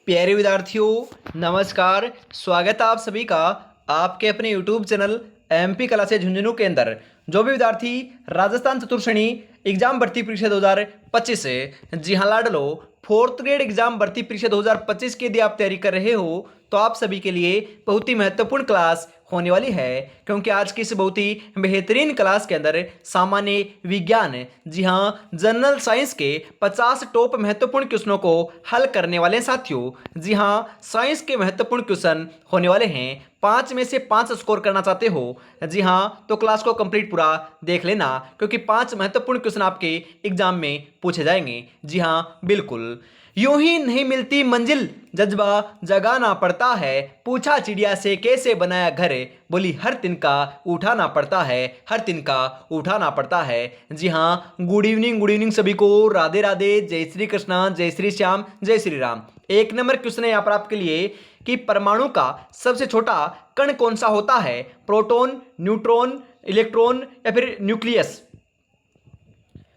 प्यारे विद्यार्थियों नमस्कार। स्वागत है आप सभी का आपके अपने YouTube channel MP classes Jhunjhunu के अंदर। जो भी विद्यार्थी राजस्थान चतुर्थ श्रेणी एग्जाम भर्ती परीक्षा 2025 से जी हाँ लाडलो फोर्थ ग्रेड एग्जाम भर्ती परीक्षा 2025 की यदि आप तैयारी कर रहे हो तो आप सभी के लिए बहुत ही महत्वपूर्ण क्लास होने वाली है, क्योंकि आज की इस बहुत ही बेहतरीन क्लास के अंदर सामान्य विज्ञान जी हाँ जनरल साइंस के 50 टॉप महत्वपूर्ण क्वेश्चनों को हल करने वाले हैं साथियों। जी हाँ साइंस के महत्वपूर्ण क्वेश्चन होने वाले हैं। 5 में से 5 स्कोर करना चाहते हो जी हाँ तो क्लास को कंप्लीट पूरा देख लेना, क्योंकि 5 महत्वपूर्ण क्वेश्चन आपके एग्जाम में पूछे जाएंगे। जी हाँ बिल्कुल। यूं ही नहीं मिलती मंजिल जज्बा जगाना पड़ता है, पूछा चिड़िया से कैसे बनाया घर, बोली हर तिनका उठाना पड़ता है, हर तिनका उठाना पड़ता है। जी हाँ गुड इवनिंग सभी को, राधे राधे, जय श्री कृष्णा, जय श्री श्याम, जय श्री राम। एक नंबर क्वेश्चन है यहाँ पर आपके लिए कि परमाणु का सबसे छोटा कण कौन सा होता है, प्रोटॉन, न्यूट्रॉन, इलेक्ट्रॉन या फिर न्यूक्लियस।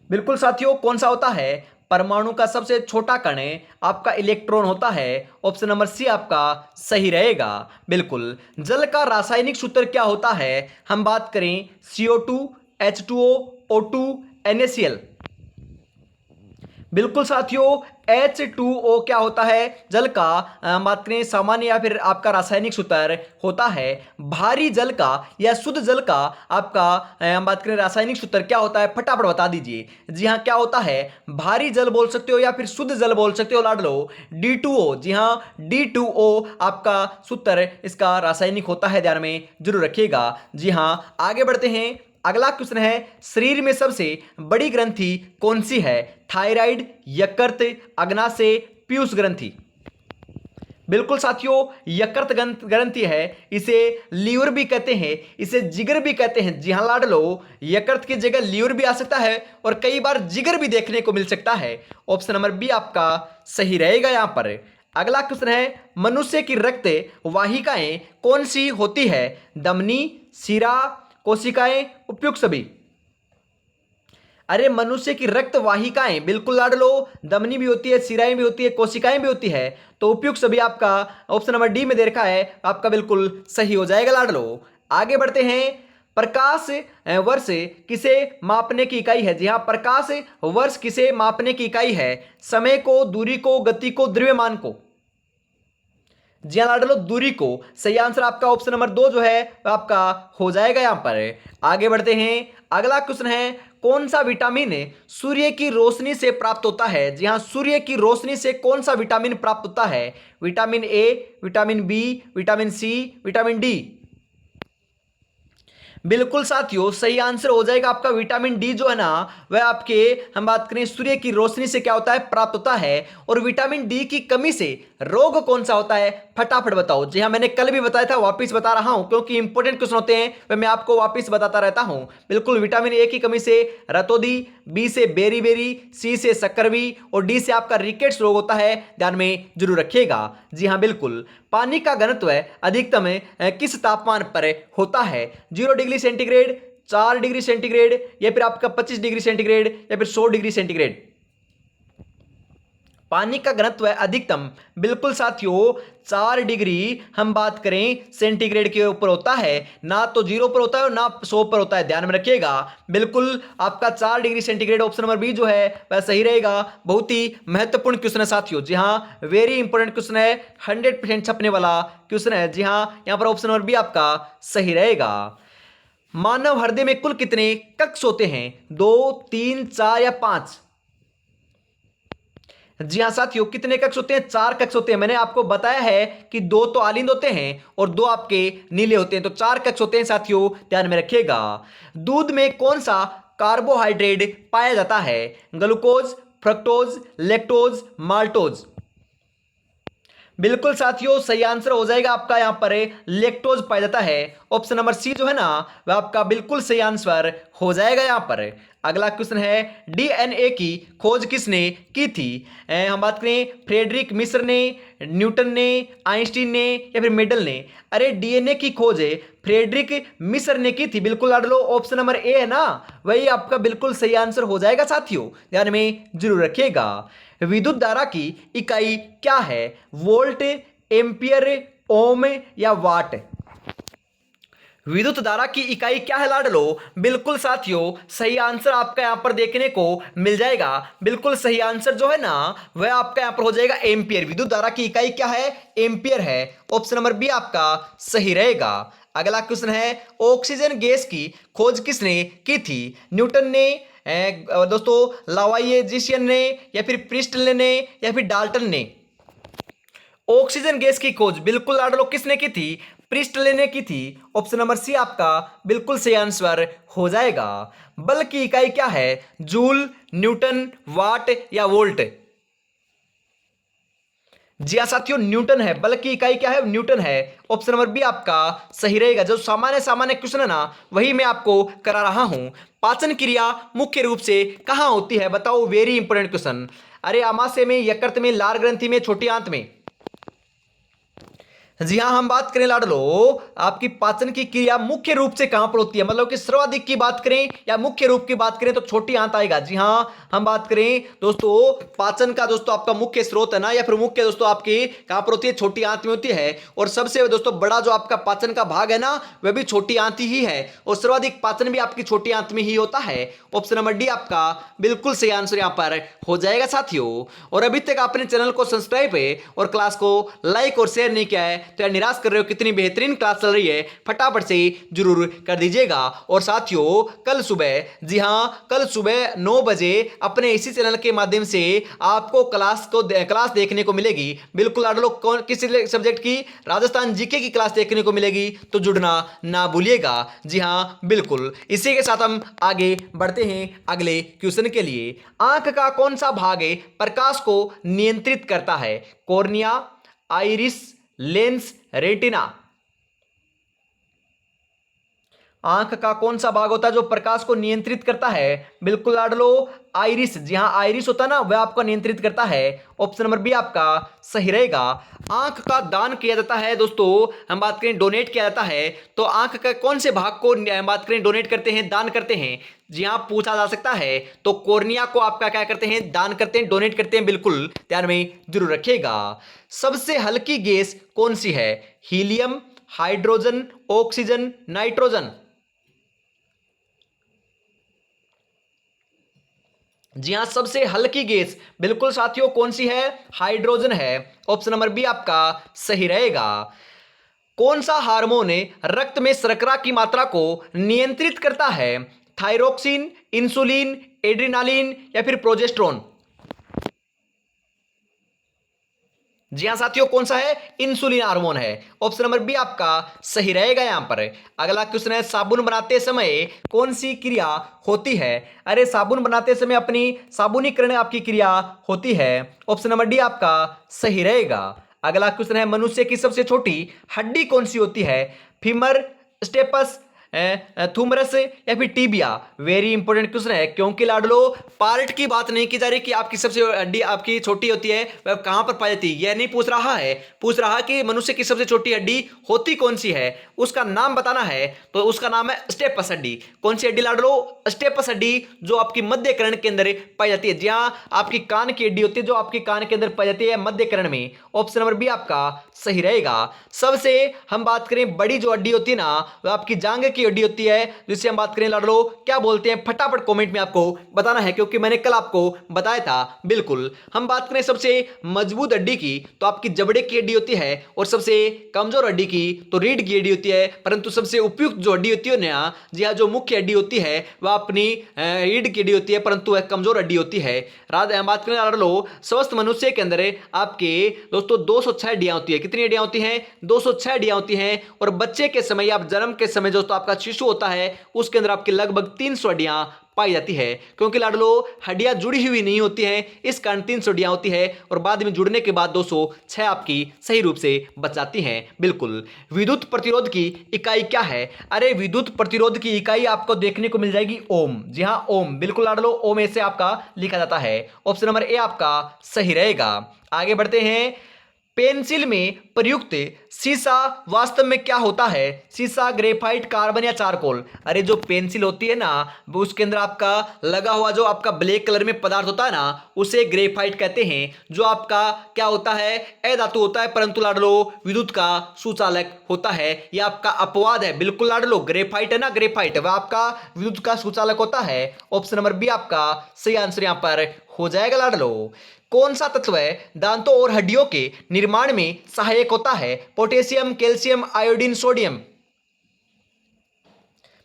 बिल्कुल साथियों कौन सा होता है, परमाणु का सबसे छोटा कण है आपका इलेक्ट्रॉन होता है। ऑप्शन नंबर सी आपका सही रहेगा। बिल्कुल। जल का रासायनिक सूत्र क्या होता है, हम बात करें CO2, H2O, O2, NaCl। बिल्कुल साथियों H2O क्या होता है, जल का हम बात करें सामान्य या फिर आपका रासायनिक सूत्र होता है। भारी जल का या शुद्ध जल का आपका हम बात करें रासायनिक सूत्र क्या होता है, फटाफट बता दीजिए। जी हाँ क्या होता है, भारी जल बोल सकते हो या फिर शुद्ध जल बोल सकते हो लाडलो, D2O। जी हाँ D2O आपका सूत्र इसका रासायनिक होता है, ध्यान में जरूर रखिएगा। जी हाँ आगे बढ़ते हैं। अगला क्वेश्चन है शरीर में सबसे बड़ी ग्रंथि कौन सी है, थायराइड, यकृत, अग्नाशय, पीयूष ग्रंथि। बिल्कुल साथियों यकृत ग्रंथि है, इसे लीवर भी कहते हैं, इसे जिगर भी कहते हैं। जी हाँ लाडलो यकृत की जगह लीवर भी आ सकता है और कई बार जिगर भी देखने को मिल सकता है। ऑप्शन नंबर बी आपका सही रहेगा यहां पर। अगला क्वेश्चन है मनुष्य की रक्त वाहिकाएं कौन सी होती है, धमनी, शिरा, कोशिकाएं, उपयुक्त सभी। अरे मनुष्य की रक्त वाहिकाएं बिल्कुल लाडलो, धमनी भी होती है, शिराएं भी होती है, कोशिकाएं भी होती है, तो उपयुक्त सभी आपका ऑप्शन नंबर डी में दे रखा है, आपका बिल्कुल सही हो जाएगा लाडलो। आगे बढ़ते हैं। प्रकाश वर्ष किसे मापने की इकाई है। जी हाँ प्रकाश वर्ष किसे मापने की इकाई है, समय को, दूरी को, गति को, द्रव्यमान को। जी हाँ लाडलो दूरी को। सही आंसर आपका ऑप्शन नंबर 2 जो है आपका हो जाएगा यहां पर। आगे बढ़ते हैं। अगला क्वेश्चन है कौन सा विटामिन सूर्य की रोशनी से प्राप्त होता है। जी हाँ सूर्य की रोशनी से कौन सा विटामिन प्राप्त होता है, vitamin A, vitamin B, vitamin C, vitamin D. बिल्कुल साथियों सही आंसर हो जाएगा आपका विटामिन डी जो है ना वह आपके हम बात करें सूर्य की रोशनी से क्या होता है, प्राप्त होता है। और विटामिन डी की कमी से रोग कौन सा होता है, फटाफट बताओ। जी हाँ मैंने कल भी बताया था, वापस बता रहा हूं क्योंकि इंपॉर्टेंट क्वेश्चन होते हैं वह मैं आपको वापस बताता रहता हूं। बिल्कुल विटामिन ए की कमी से रतौंधी, बी से बेरी, सी से शक्करवी और डी से आपका रिकेट्स रोग होता है, ध्यान में जरूर रखिएगा। जी हाँ बिल्कुल। पानी का घनत्व अधिकतम किस तापमान पर होता है, 0 डिग्री सेंटीग्रेड, 4 डिग्री सेंटीग्रेड या फिर आपका 25 डिग्री सेंटीग्रेड या फिर 100 डिग्री सेंटीग्रेड। पानी का घनत्व अधिकतम बिल्कुल साथियों 4 डिग्री हम बात करें सेंटीग्रेड के ऊपर होता है, ना तो 0 पर होता है और ना 100 पर होता है, ध्यान में रखिएगा। बिल्कुल आपका 4 degree centigrade option number B जो है वह सही रहेगा। बहुत ही महत्वपूर्ण क्वेश्चन है साथियों। जी हाँ वेरी इंपॉर्टेंट क्वेश्चन है, 100% छपने वाला क्वेश्चन है। जी हाँ यहाँ पर ऑप्शन नंबर बी आपका सही रहेगा। मानव हृदय में कुल कितने कक्ष होते हैं, 2, 3, 4 या 5। जी हाँ साथियों कितने कक्ष होते हैं, 4 कक्ष होते हैं। मैंने आपको बताया है कि 2 तो आलिंद होते हैं और 2 आपके नीले होते हैं, तो 4 कक्ष होते हैं साथियों, ध्यान में रखिएगा। दूध में कौन सा कार्बोहाइड्रेट पाया जाता है, ग्लूकोज, फ्रक्टोज, लैक्टोज, माल्टोज। बिल्कुल साथियों सही आंसर हो जाएगा आपका यहां पर लैक्टोज पाया जाता है। ऑप्शन नंबर सी जो है ना वह आपका बिल्कुल सही आंसर हो जाएगा यहां पर। अगला क्वेश्चन है डीएनए की खोज किसने की थी, हम बात करें फ्रेडरिक मिस्र ने, न्यूटन ने, आइंस्टीन ने या फिर मेडल ने। अरे डीएनए की खोज है फ्रेडरिक मिस्र ने की थी, बिल्कुल लाड लो, ऑप्शन नंबर ए है ना वही आपका बिल्कुल सही आंसर हो जाएगा साथियों, ध्यान में जरूर रखिएगा। विद्युत धारा की इकाई क्या है? वोल्ट, एम्पियर, ओम या वाट? विद्युत धारा की इकाई क्या है लाडलो? बिल्कुल साथियों, सही आंसर आपका यहां पर देखने को मिल जाएगा। बिल्कुल सही आंसर जो है ना वह आपका यहां पर हो जाएगा एम्पियर। विद्युत धारा की इकाई क्या है? एम्पियर है। ऑप्शन नंबर बी आपका सही रहेगा। अगला क्वेश्चन है, ऑक्सीजन गैस की खोज किसने की थी? न्यूटन ने, दोस्तों लावाइयेजियन ने, या फिर प्रिस्टल ने, या फिर डाल्टन ने? ऑक्सीजन गैस की खोज बिल्कुल लाडलो किसने की थी? प्रिस्टले ने की थी। ऑप्शन नंबर सी आपका बिल्कुल सही आंसर हो जाएगा। बल की इकाई क्या है? जूल, न्यूटन, वाट या वोल्ट? जी हाँ साथियों, न्यूटन है। बल की इकाई क्या है? न्यूटन है। ऑप्शन नंबर बी आपका सही रहेगा। जो सामान्य सामान्य क्वेश्चन है ना वही मैं आपको करा रहा हूं। पाचन क्रिया मुख्य रूप से कहां होती है? बताओ, वेरी इंपोर्टेंट क्वेश्चन। अरे आमाशय में, यकृत में, लार ग्रंथि में, छोटी आंत में? जी हाँ, हम बात करें लाडलो आपकी पाचन की क्रिया मुख्य रूप से कहां पर होती है, मतलब कि सर्वाधिक की बात करें या मुख्य रूप की बात करें तो छोटी आंत आएगा। जी हाँ, हम बात करें दोस्तों पाचन का, दोस्तों आपका मुख्य स्रोत है ना या फिर मुख्य दोस्तों आपकी कहां पर होती है? छोटी आंत में होती है। और सबसे दोस्तों बड़ा जो आपका पाचन का भाग है ना वह भी छोटी आंत ही है। और सर्वाधिक पाचन भी आपकी छोटी आंत में ही होता है। ऑप्शन नंबर डी आपका बिल्कुल सही आंसर यहां पर हो जाएगा साथियों। और अभी तक आपने चैनल को सब्सक्राइब है और क्लास को लाइक और शेयर नहीं किया है तो यार निराश कर रहे हो। कितनी बेहतरीन क्लास चल रही है, फटाफट से जरूर कर दीजिएगा। और साथियों कल सुबह, जी हाँ कल सुबह 9 बजे अपने इसी चैनल के माध्यम से आपको क्लास देखने को मिलेगी। बिल्कुल आप लोग कौन किस सब्जेक्ट की? राजस्थान जीके की क्लास देखने को मिलेगी, तो जुड़ना ना भूलिएगा। जी हाँ बिल्कुल। इसी के साथ हम आगे बढ़ते हैं अगले क्वेश्चन के लिए। आंख का कौन सा भाग प्रकाश को नियंत्रित करता है? Cornea, iris, lens, retina? आंख का कौन सा भाग होता है जो प्रकाश को नियंत्रित करता है? बिल्कुल लाडलो आइरिस। जी हाँ, आइरिस होता है ना वह आपको नियंत्रित करता है। ऑप्शन नंबर बी आपका सही रहेगा। आंख का दान किया जाता है दोस्तों, हम बात करें डोनेट किया जाता है, तो आंख का कौन से भाग को हम बात करें डोनेट करते हैं, दान करते हैं? जी हाँ, पूछा जा सकता है। तो कॉर्निया को आपका क्या करते हैं? दान करते हैं, डोनेट करते हैं। बिल्कुल ध्यान में जरूर रखिएगा। सबसे हल्की गैस कौन सी है? Helium, hydrogen, oxygen, nitrogen? जी हां, सबसे हल्की गैस बिल्कुल साथियों कौन सी है? हाइड्रोजन है। ऑप्शन नंबर बी आपका सही रहेगा। कौन सा हार्मोन रक्त में शर्करा की मात्रा को नियंत्रित करता है? थायरोक्सिन, इंसुलिन, एड्रिनालिन या फिर प्रोजेस्टेरोन? जी हां साथियों, कौन सा है? इंसुलिन हार्मोन है। ऑप्शन नंबर बी आपका सही रहेगा यहां पर। अगला क्वेश्चन है, साबुन बनाते समय कौन सी क्रिया होती है? अरे साबुन बनाते समय अपनी साबुनीकरण आपकी क्रिया होती है। ऑप्शन नंबर डी आपका सही रहेगा। अगला क्वेश्चन है, मनुष्य की सबसे छोटी हड्डी कौन सी होती है? फीमर, स्टेपस, थूमरस या फिर टीबिया? वेरी इंपॉर्टेंट क्वेश्चन है, क्योंकि लाडलो पार्ट की बात नहीं की जा रही कि आपकी सबसे हड्डी आपकी छोटी होती है वह कहां पर पाई जाती है, यह नहीं पूछ रहा है। पूछ रहा कि मनुष्य की सबसे छोटी हड्डी होती कौन सी है, उसका नाम बताना है। तो उसका नाम है स्टेपस हड्डी। कौन सी हड्डी लाडलो? स्टेपस हड्डी, जो आपकी मध्य कर्ण के अंदर पाई जाती है। जी हाँ, आपकी कान की हड्डी होती है जो आपकी कान के अंदर पाई जाती है मध्य कर्ण में। ऑप्शन नंबर बी आपका सही रहेगा। सबसे हम बात करें बड़ी जो हड्डी होती है ना वह आपकी जांघ की हड्डी होती है, जिससे हम बात करें लाडलो क्या बोलते हैं, फटाफट कमेंट में आपको बताना है, क्योंकि मैंने कल आपको बताया था। बिल्कुल। हम बात करें सबसे मजबूत हड्डी की तो आपकी जबड़े की हड्डी होती है, और सबसे कमजोर हड्डी की तो रीढ़ की हड्डी होती है। परंतु सबसे उपयुक्त जो हड्डी होती है ना, जी हाँ, जो मुख्य हड्डी होती है वह अपनी रीढ़ की हड्डी होती है, परंतु वह कमजोर हड्डी होती है। हम बात करें लाडलो स्वस्थ मनुष्य के अंदर आपके दोस्तों 206 हड्डियां होती है। कितनी हड्डियां होती हैं? 206 हड्डियां होती हैं। और बच्चे के समय, आप जन्म के समय दोस्तों आपका शिशु होता है उसके अंदर आपकी लगभग 300 हड्डियां पाई जाती है, क्योंकि लाडलो हड्डियां जुड़ी हुई नहीं होती हैं, इस कारण 300 हड्डियां होती है, और बाद में जुड़ने के बाद 206 आपकी सही रूप से बच जाती हैं। बिल्कुल। विद्युत प्रतिरोध की इकाई क्या है? अरे विद्युत प्रतिरोध की इकाई आपको देखने को मिल जाएगी ओम। जी हाँ, ओम। बिल्कुल लाडलो, ओम ऐसे आपका लिखा जाता है। ऑप्शन नंबर ए आपका सही रहेगा। आगे बढ़ते हैं। पेंसिल में प्रयुक्त सीसा वास्तव में क्या होता है? सीसा, ग्रेफाइट, कार्बन या चारकोल? अरे जो पेंसिल होती है ना, वो उसके अंदर आपका लगा हुआ जो आपका ब्लैक कलर में पदार्थ होता है ना, उसे ग्रेफाइट कहते हैं। जो आपका क्या होता है, अधातु होता है, परंतु लाडलो विद्युत का सुचालक होता है। यह आपका अपवाद है, बिल्कुल लाडलो। ग्रेफाइट है ना, ग्रेफाइट वह आपका विद्युत का सुचालक होता है। ऑप्शन नंबर बी आपका सही आंसर यहां पर हो जाएगा लाडलो। कौन सा तत्व दांतों और हड्डियों के निर्माण में सहायक होता है? Potassium, calcium, iodine, sodium?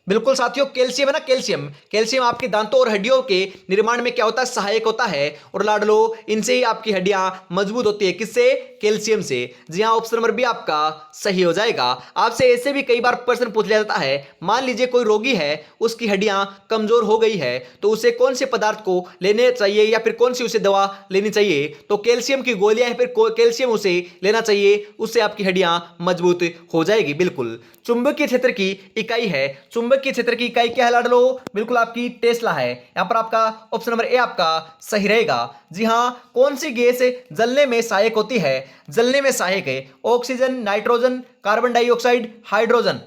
बिल्कुल साथियों, कैल्शियम है ना, कैल्शियम। कैल्शियम आपके दांतों और हड्डियों के निर्माण में क्या होता है, सहायक होता है। और लाडलो इनसे ही आपकी हड्डियां मजबूत होती है, किससे? कैल्शियम से। जी हाँ, ऑप्शन नंबर बी आपका सही हो जाएगा। आपसे ऐसे भी कई बार प्रश्न पूछ लिया जाता है, मान लीजिए कोई रोगी है, उसकी हड्डियां कमजोर हो गई है, तो उसे कौन से पदार्थ को लेने चाहिए या फिर कौन सी उसे दवा लेनी चाहिए? तो कैल्शियम की गोलियां या फिर कैल्शियम उसे लेना चाहिए, उससे आपकी हड्डियां मजबूत हो जाएगी। बिल्कुल। चुंबकीय क्षेत्र की इकाई है, चुंबकीय क्षेत्र की इकाई क्या है लाडलो? बिल्कुल आपकी टेस्ला है। यहां पर आपका ऑप्शन नंबर ए आपका सही रहेगा। जी हां, कौन सी गैस जलने में सहायक होती है? जलने में सहायक है oxygen, nitrogen, carbon dioxide, hydrogen?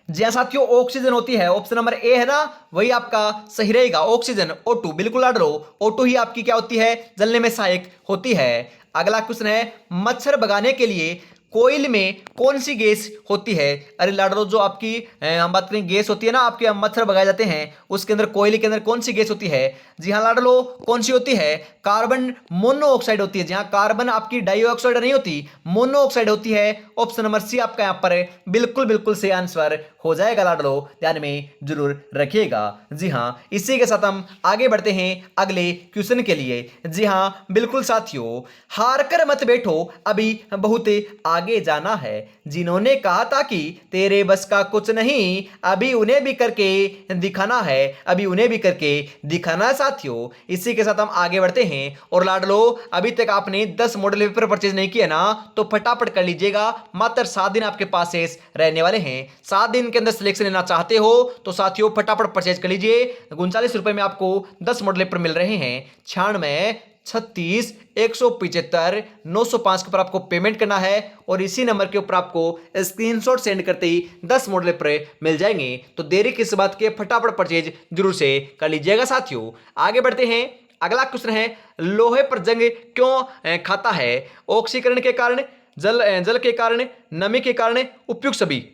जी हाँ साथियों, ऑक्सीजन होती है। ऑप्शन नंबर ए है ना, वही आपका सही रहेगा, ऑक्सीजन, O2। बिल्कुल लाडलो, O2 ही आपकी क्या होती है, जलने में सहायक होती है। अगला क्वेश्चन है, मच्छर भगाने के लिए कोयल में कौन सी गैस होती है? अरे लाडलो, जो आपकी हम बात करें गैस होती है ना, आपके मच्छर भगाए जाते हैं, उसके अंदर कोयले के अंदर कौन सी गैस होती है? जी हाँ लाडलो, कौन सी होती है? कार्बन मोनोऑक्साइड होती है। जी हाँ, कार्बन आपकी डाइऑक्साइड नहीं होती, मोनोऑक्साइड होती है। ऑप्शन नंबर सी आपका यहाँ पर बिल्कुल बिल्कुल सही आंसर हो जाएगा लाडलो, ध्यान में जरूर रखिएगा। जी हाँ, इसी के साथ हम आगे बढ़ते हैं अगले क्वेश्चन के लिए। जी हाँ बिल्कुल साथियों, हार कर मत बैठो, अभी बहुत आगे जाना है। जिन्होंने कहा था कि तेरे बस का कुछ नहीं, अभी उन्हें भी करके दिखाना है, अभी उन्हें भी करके दिखाना है साथियों। इसी के साथ हम आगे बढ़ते हैं। और लाडलो, अभी तक आपने 10 मॉडल पेपर परचेज नहीं किया ना, तो फटाफट कर लीजिएगा। मात्र 7 दिन आपके पास शेष रहने वाले हैं। 7 दिन के अंदर सिलेक्शन लेना चाहते हो तो साथियों फटाफट परचेज कर लीजिए। 39 रुपए में आपको 10 मॉडल पेपर मिल रहे हैं। 96 36 175 905 के ऊपर आपको पेमेंट करना है और इसी नंबर के ऊपर आपको स्क्रीनशॉट सेंड करते ही 10 मॉडल पेपर मिल जाएंगे। तो देरी किस बात के, फटाफट परचेज जरूर से कर लीजिएगा साथियों। आगे बढ़ते हैं। अगला क्वेश्चन है, लोहे पर जंग क्यों खाता है? ऑक्सीकरण के कारण, जल के कारण, नमी के कारण, उपयुक्त सभी?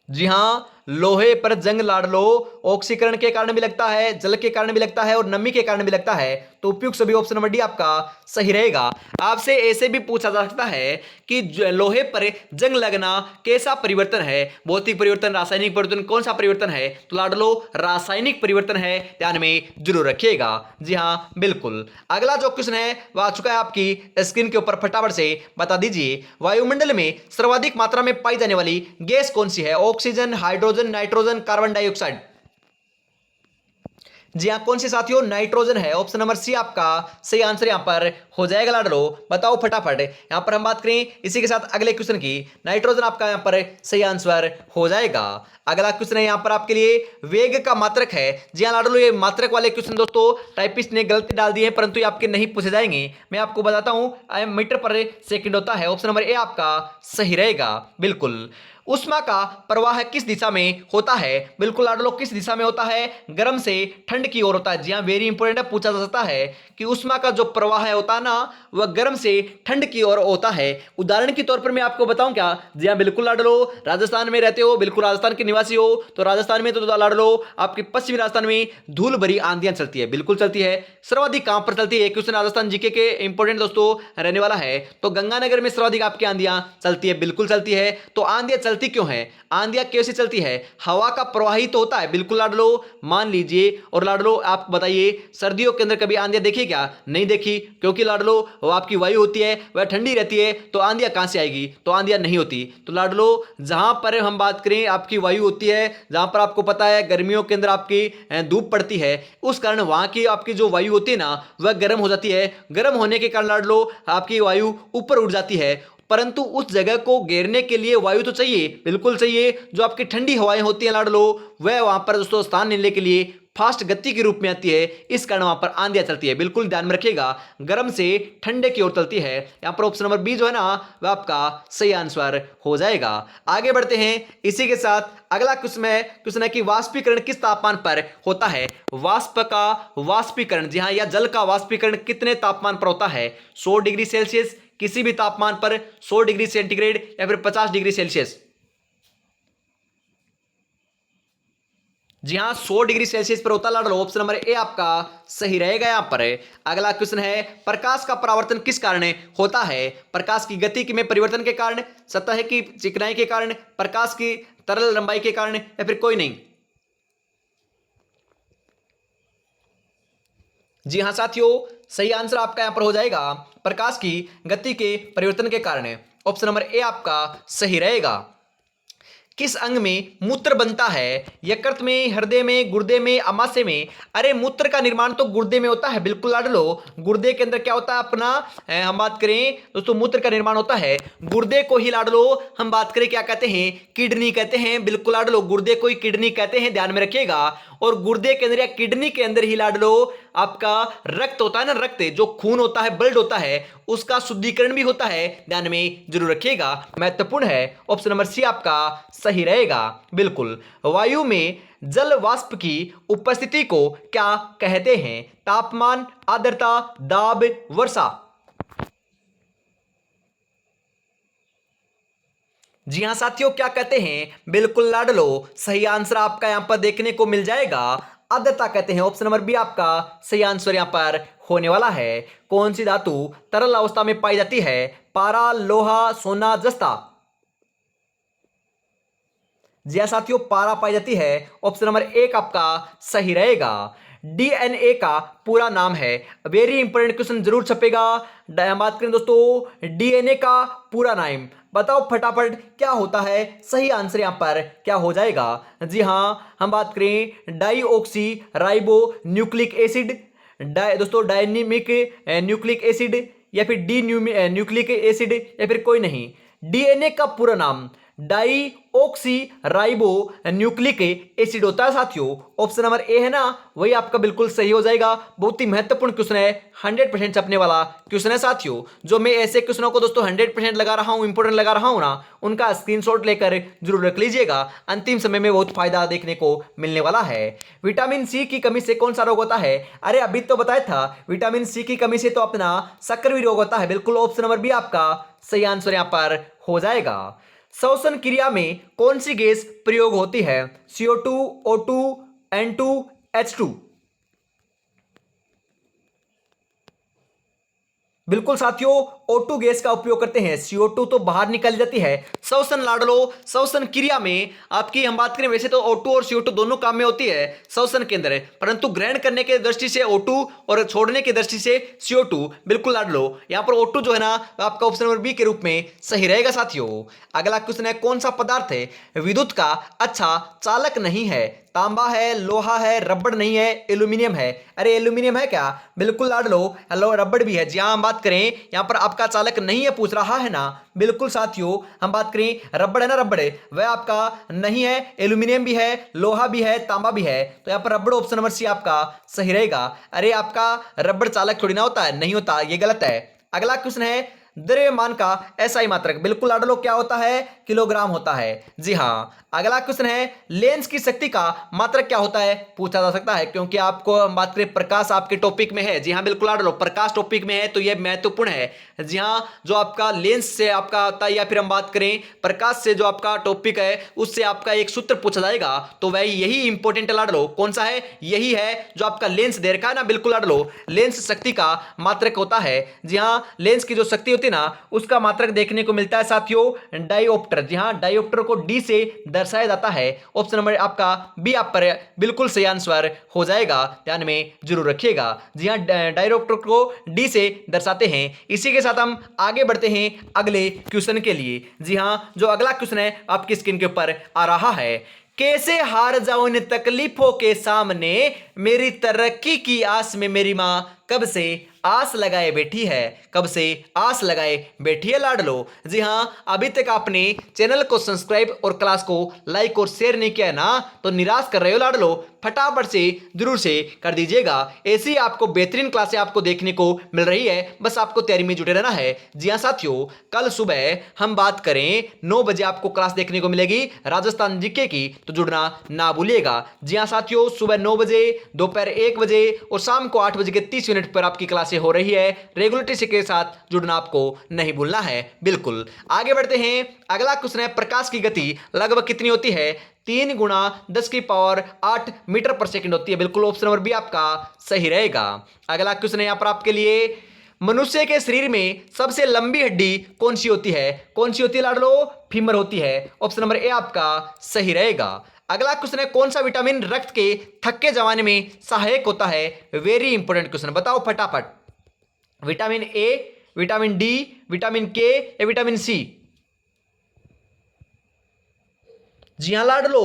जी हां, लोहे पर जंग लाडलो ऑक्सीकरण के कारण भी लगता है, जल के कारण भी लगता है और नमी के कारण भी लगता है। तो उपयुक्त सभी ऑप्शन नंबर डी आपका सही रहेगा। आपसे ऐसे भी पूछा जा सकता है कि लोहे पर जंग लगना कैसा परिवर्तन है? भौतिक परिवर्तन, रासायनिक परिवर्तन, कौन सा परिवर्तन है? तो लाडलो रासायनिक परिवर्तन है, ध्यान में जरूर रखिएगा। जी हाँ बिल्कुल। अगला जो क्वेश्चन है वह आ चुका है आपकी स्क्रीन के ऊपर, फटाफट से बता दीजिए। वायुमंडल में सर्वाधिक मात्रा में पाई जाने वाली गैस कौन सी है? Oxygen, hydrogen, nitrogen, carbon dioxide? जी हाँ, कौन सी साथियों? नाइट्रोजन है। ऑप्शन नंबर सी आपका सही आंसर यहां पर हो जाएगा लाडलो। बताओ फटाफट। यहां पर हम बात करें इसी के साथ अगले क्वेश्चन की, नाइट्रोजन आपका यहां पर सही आंसर हो जाएगा। अगला क्वेश्चन है यहां पर आपके लिए, वेग का मात्रक है। जी हाँ लाडलो, ये मात्रक वाले क्वेश्चन दोस्तों टाइपिस्ट ने गलती डाल दी है, परंतु ये आपके नहीं पूछे जाएंगे। मैं आपको बताता हूं, मीटर पर सेकंड होता है। ऑप्शन नंबर ए आपका सही रहेगा। बिल्कुल। उष्मा का प्रवाह किस दिशा में होता है? बिल्कुल लाडलो, किस दिशा में होता है? गर्म से ठंड की ओर होता है। जी हाँ, वेरी इंपॉर्टेंट है, पूछा जा सकता है कि उष्मा का जो प्रवाह है होता है ना, वह गर्म से ठंड की ओर होता है। उदाहरण के तौर पर मैं आपको बताऊं क्या? जी हाँ बिल्कुल लाडलो, राजस्थान में रहते हो, बिल्कुल राजस्थान के निवासी हो, तो राजस्थान में तो लाडलो आपके पश्चिमी राजस्थान में धूल भरी आंधियां चलती है, बिल्कुल चलती है। सर्वाधिक कहां पर चलती है? क्वेश्चन राजस्थान जीके के इंपॉर्टेंट दोस्तों रहने वाला है। तो गंगानगर में सर्वाधिक आपकी आंधियां चलती है, बिल्कुल चलती है। तो आंधियां चलती क्यों है? आंधियां कैसे चलती है? हवा का प्रवाही तो होता है, बिल्कुल लाडलो मान लीजिए। और लाडलो आप बताइए, सर्दियों के अंदर कभी आंधियां देखी क्या? नहीं देखी, क्योंकि लाडलो वो आपकी वायु होती है वह ठंडी रहती है, तो आंधियां कहां से आएगी? तो आंधियां नहीं होती। तो लाडलो जहां पर हम बात करें आपकी वायु होती है, जहां पर आपको पता है गर्मियों के अंदर आपकी धूप पड़ती है, उस कारण वहां की आपकी जो वायु होती है ना, वह गर्म हो जाती है। गर्म होने के कारण लाडलो आपकी वायु ऊपर उड़ जाती है, परंतु उस जगह को घेरने के लिए वायु तो चाहिए, बिल्कुल चाहिए। जो आपकी ठंडी हवाएं होती हैं लाडलो, वह वहां पर दोस्तों स्थान लेने के लिए फास्ट गति के रूप में आती है, इस कारण वहां पर आंधियां चलती है। बिल्कुल ध्यान में रखिएगा, गर्म से ठंडे की ओर चलती है। यहां पर ऑप्शन नंबर बी जो है ना वह आपका सही आंसर हो जाएगा। आगे बढ़ते हैं, इसी के साथ अगला क्वेश्चन है कि वाष्पीकरण किस तापमान पर होता है। वाष्प का वाष्पीकरण, जी हां, या जल का वाष्पीकरण कितने तापमान पर होता है। 100 डिग्री सेल्सियस, किसी भी तापमान पर, 100 डिग्री सेंटीग्रेड या फिर 50 डिग्री सेल्सियस। जी हां, 100 डिग्री सेल्सियस पर होता लाडलो। ऑप्शन नंबर ए आपका सही रहेगा यहां पर। अगला क्वेश्चन है, प्रकाश का परावर्तन किस कारण होता है। प्रकाश की गति में परिवर्तन के कारण, सतह की चिकनाई के कारण, प्रकाश की तरल लंबाई के कारण या फिर कोई नहीं। जी हां साथियों, सही आंसर आपका यहां पर हो जाएगा प्रकाश की गति के परिवर्तन के कारण। ऑप्शन नंबर ए आपका सही रहेगा। किस अंग में मूत्र बनता है। यकृत में, हृदय में, गुर्दे में, आमाशय में। अरे मूत्र का निर्माण तो गुर्दे में होता है, बिल्कुल लाडलो। गुर्दे के अंदर क्या होता है अपना, हम बात करें दोस्तों, मूत्र का निर्माण होता है गुर्दे को ही लाडलो। हम बात करें क्या कहते हैं, किडनी कहते हैं, बिल्कुल लाडलो, गुर्दे को ही किडनी कहते हैं, ध्यान में रखिएगा। और गुर्दे के अंदर या किडनी के अंदर ही लाडलो आपका रक्त होता है ना, रक्त जो खून होता है, ब्लड होता है, उसका शुद्धिकरण भी होता है, ध्यान में जरूर रखिएगा, महत्वपूर्ण है। ऑप्शन नंबर सी आपका सही रहेगा। बिल्कुल, वायु में जल वाष्प की उपस्थिति को क्या कहते हैं। तापमान, आर्द्रता, दाब, वर्षा। जी हां साथियों, क्या कहते हैं, बिल्कुल लाडलो, सही आंसर आपका यहां पर देखने को मिल जाएगा, आर्द्रता कहते हैं। ऑप्शन नंबर बी आपका सही आंसर यहां पर होने वाला है। कौन सी धातु तरल अवस्था में पाई जाती है। पारा, लोहा, सोना, जस्ता। जी हां साथियों, पारा पाई जाती है। ऑप्शन नंबर एक आपका सही रहेगा। डीएनए का पूरा नाम है, वेरी इंपॉर्टेंट क्वेश्चन जरूर छपेगा। बात करें दोस्तों डीएनए का पूरा नाम, बताओ फटाफट क्या होता है। सही आंसर यहां पर क्या हो जाएगा। जी हां, हम बात करें डाईऑक्सी राइबो न्यूक्लिक एसिड, दोस्तों डायनेमिक न्यूक्लिक एसिड या फिर डी न्यूक्लिक एसिड या फिर कोई नहीं। डीएनए का पूरा नाम डाईऑक्सी राइबो न्यूक्लिक एसिड होता है साथियों। ऑप्शन नंबर ए है ना, वही आपका बिल्कुल सही हो जाएगा। बहुत ही महत्वपूर्ण क्वेश्चन है, 100% छपने वाला क्वेश्चन है साथियों। जो मैं ऐसे क्वेश्चनों को दोस्तों 100% लगा रहा हूं, इंपोर्टेंट लगा रहा हूं ना, उनका स्क्रीनशॉट लेकर जरूर रख लीजिएगा। अंतिम समय में बहुत फायदा देखने को मिलने वाला है। विटामिन सी की कमी से कौन सा रोग होता है। अरे अभी तो बताया था, विटामिन सी की कमी से तो अपना सक्रिय रोग होता है। बिल्कुल, ऑप्शन नंबर बी आपका सही आंसर यहां पर हो जाएगा। श्वसन क्रिया में कौन सी गैस प्रयोग होती है। CO2, O2, N2, H2। बिल्कुल साथियों, O2 गैस का उपयोग करते हैं, CO2 तो बाहर निकल जाती है। श्वसन लाडलो, श्वसन क्रिया में आपकी हम बात करें, वैसे तो O2 और CO2 दोनों काम में होती है श्वसन के अंदर, परंतु ग्रहण करने के दृष्टि से O2 और छोड़ने की दृष्टि से CO2। बिल्कुल लाडलो, यहां पर O2 जो है ना आपका ऑप्शन नंबर बी के रूप में सही रहेगा साथियों। अगला क्वेश्चन है, कौन सा पदार्थ है विद्युत का अच्छा चालक नहीं है। तांबा है, लोहा है, रबड़ नहीं है, एल्यूमिनियम है। अरे एल्यूमिनियम है क्या, बिल्कुल लाडलो, हेलो रबड़ भी है। जी हाँ, हम बात करें यहां पर आपका चालक नहीं है पूछ रहा है ना, बिल्कुल साथियों, हम बात करें रबड़ है ना, रबड़ वह आपका नहीं है। एल्यूमिनियम भी है, लोहा भी है, तांबा भी है, तो यहां पर रबड़ ऑप्शन नंबर सी आपका सही रहेगा। अरे आपका रबड़ चालक थोड़ी ना होता है, नहीं होता, ये गलत है। अगला क्वेश्चन है, द्रव्यमान का एसआई मात्रक, बिल्कुल लाडलो क्या होता है, किलोग्राम होता है। जी हां, अगला क्वेश्चन है, लेंस की शक्ति का मात्रक क्या होता है, पूछा जा सकता है, क्योंकि आपको हम बात करें प्रकाश आपके टॉपिक में है। जी हां, बिल्कुल लाडलो, प्रकाश टॉपिक में है तो यह महत्वपूर्ण है। जी हां, जो आपका लेंस से आपका आता है, या फिर हम बात करें प्रकाश से जो आपका टॉपिक है, उससे आपका एक सूत्र पूछा जाएगा, तो वह यही इंपॉर्टेंट लाडलो, कौन सा है, यही है जो आपका लेंस दे रखा है ना। बिल्कुल लाडलो, लेंस शक्ति का मात्रक होता है। जी हां, लेंस की जो शक्ति होती है ना, उसका मात्रक देखने को मिलता है साथियों डायोप्टर। जी हां, डायोप्टर को डी से दर्शाया जाता है। ऑप्शन नंबर आपका बी आप पर बिल्कुल सही आंसर हो जाएगा, ध्यान में जरूर रखिएगा। जी हां, डायोप्टर को डी से दर्शाते हैं। इसी के साथ हम आगे बढ़ते हैं अगले क्वेश्चन के लिए। जी हां, जो अगला क्वेश्चन है आपकी स्क्रीन के ऊपर आ रहा है, कैसे हार जाऊं इन तकलीफों के सामने, मेरी तरक्की की आस में मेरी मां कब से आस लगाए बैठी है, कब से आस लगाए बैठी है लाडलो। जी हाँ, अभी तक आपने चैनल को सब्सक्राइब और क्लास को लाइक और शेयर नहीं किया है ना, तो निराश कर रहे हो लाडलो, फटाफट से जरूर से कर दीजिएगा। ऐसी आपको बेहतरीन क्लासें आपको देखने को मिल रही है, बस आपको तैयारी में जुटे रहना है। जी हाँ साथियों, कल सुबह हम बात करें 9 बजे आपको क्लास देखने को मिलेगी राजस्थान जीके की, तो जुड़ना ना भूलिएगा। जी हाँ साथियों, सुबह 9 बजे, दोपहर 1 बजे और शाम को 8 बजे के 30 मिनट पर आपकी क्लासें हो रही है। रेगुलरिटी के साथ जुड़ना आपको नहीं भूलना है। बिल्कुल आगे बढ़ते हैं। अगला क्वेश्चन है, प्रकाश की गति लगभग कितनी होती है? 3 गुणा 10 की पावर 8 मीटर पर सेकंड होती है। बिल्कुल ऑप्शन नंबर बी आपका सही रहेगा। अगला क्वेश्चन है यहाँ पर आपके लिए, मनुष्य के शरीर में सबसे लंबी हड्डी कौन सी होती है? कौन सी होती है लाडलो? फीमर होती है। ऑप्शन नंबर ए आपका सही रहेगा। अगला क्वेश्चन है, कौन सा विटामिन रक्त के थक्के जमाने में सहायक होता है? वेरी इंपॉर्टेंट क्वेश्चन, बताओ फटाफट। Vitamin A, vitamin D, vitamin के या विटामिन सी? जी हाँ लाडलो,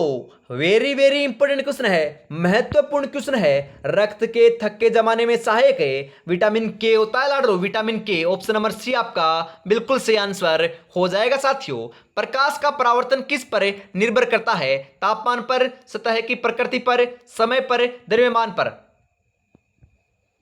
वेरी वेरी इंपॉर्टेंट क्वेश्चन है, महत्वपूर्ण क्वेश्चन है। रक्त के थक्के जमाने में सहायक है विटामिन के होता है लाडलो, विटामिन के। ऑप्शन नंबर सी आपका बिल्कुल सही आंसर हो जाएगा साथियों। प्रकाश का परावर्तन किस पर निर्भर करता है? तापमान पर, सतह की प्रकृति पर, समय पर, द्रव्यमान पर?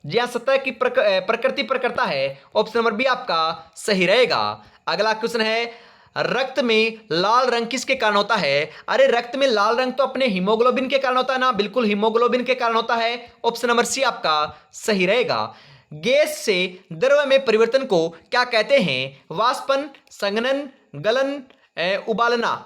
जी हाँ, सतह की प्रकृति पर करता है। ऑप्शन नंबर बी आपका सही रहेगा। अगला क्वेश्चन है, रक्त में लाल रंग किसके कारण होता है? अरे रक्त में लाल रंग तो अपने हीमोग्लोबिन के कारण होता है ना, बिल्कुल हीमोग्लोबिन के कारण होता है। ऑप्शन नंबर सी आपका सही रहेगा। गैस से द्रव में परिवर्तन को क्या कहते हैं? वाष्पन, संघनन, गलन, उबालना?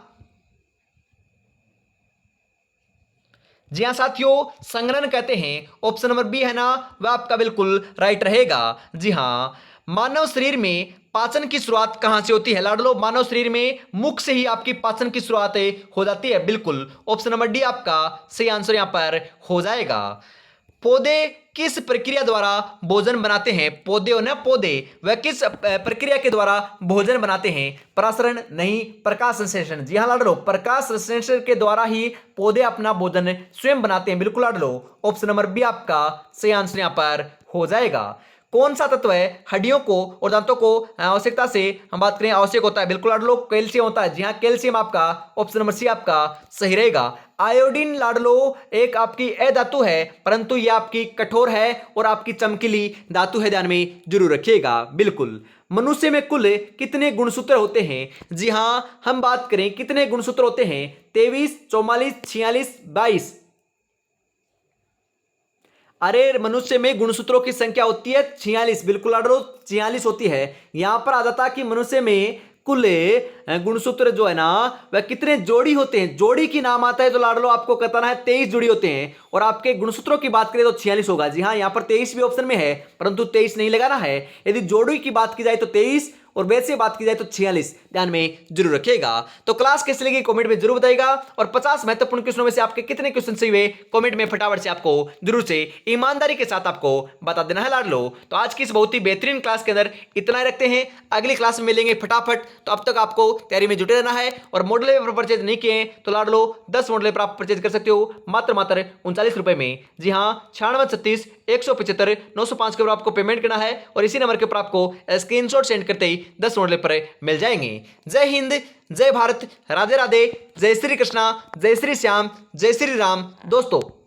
जी हाँ साथियों, संघनन कहते हैं। ऑप्शन नंबर बी है ना, वह आपका बिल्कुल राइट रहेगा। जी हाँ, मानव शरीर में पाचन की शुरुआत कहां से होती है लाडलो? मानव शरीर में मुख से ही आपकी पाचन की शुरुआत हो जाती है। बिल्कुल ऑप्शन नंबर डी आपका सही आंसर यहां पर हो जाएगा। पौधे किस प्रक्रिया द्वारा भोजन बनाते हैं? पौधे हो ना, पौधे, वह किस प्रक्रिया के द्वारा भोजन बनाते हैं? परासरण नहीं, प्रकाश संश्लेषण। जी हाँ लाडलो, प्रकाश संश्लेषण के द्वारा ही पौधे अपना भोजन स्वयं बनाते हैं। बिल्कुल लाडलो, ऑप्शन नंबर बी आपका सही आंसर यहां पर हो जाएगा। कौन सा तत्व है हड्डियों को और दांतों को आवश्यकता से हम बात करें आवश्यक होता है? बिल्कुल लाडलो, कैल्शियम होता है। जी हाँ, कैल्शियम आपका ऑप्शन नंबर सी आपका सही रहेगा। आयोडीन लाडलो एक आपकी अधातु है, परंतु यह आपकी कठोर है और आपकी चमकीली धातु है, ध्यान में जरूर रखिएगा। बिल्कुल, मनुष्य में कुल कितने गुणसूत्र होते हैं? जी हाँ, हम बात करें कितने गुणसूत्र होते हैं? 23, 44, 46, 22? अरे मनुष्य में गुणसूत्रों की संख्या होती है 46। बिल्कुल लाडलो, 46 होती है। यहां पर आ जाता कि मनुष्य में कुल गुणसूत्र जो है ना, वह कितने जोड़ी होते हैं? जोड़ी की नाम आता है तो लाडलो आपको बताना है 23 जोड़ी होते हैं, और आपके गुणसूत्रों की बात करें तो 46 होगा। जी हाँ, यहां पर 23 भी ऑप्शन में है, परंतु 23 नहीं लगाना है। यदि जोड़ी की बात की जाए तो 23 और वैसे बात की जाए तो 46, ध्यान में जरूर रखिएगा। तो क्लास कैसी लगी कमेंट में जरूर बताइएगा, और 50 महत्वपूर्ण क्वेश्चनों में से आपके कितने क्वेश्चन सही हुए कमेंट में फटाफट से आपको जरूर से ईमानदारी के साथ आपको बता देना है लाडलो। तो आज की इस बहुत ही बेहतरीन क्लास के अंदर इतना ही रखते हैं, अगली क्लास में मिलेंगे फटाफट। तो अब तक आपको तैयारी में जुटे रहना है, और मॉडल पेपर परचेज नहीं किए तो लाडलो 10 मॉडल पेपर आप परचेज कर सकते हो मात्र 39 रुपए में। जी हाँ, 96 36 175 905 के ऊपर आपको पेमेंट करना है, और इसी नंबर के ऊपर आपको स्क्रीनशॉट सेंड करते ही 10 मॉडल पेपर मिल जाएंगे। जय हिंद, जय भारत, राधे राधे, जय श्री कृष्णा, जय श्री श्याम, जय श्री राम दोस्तों।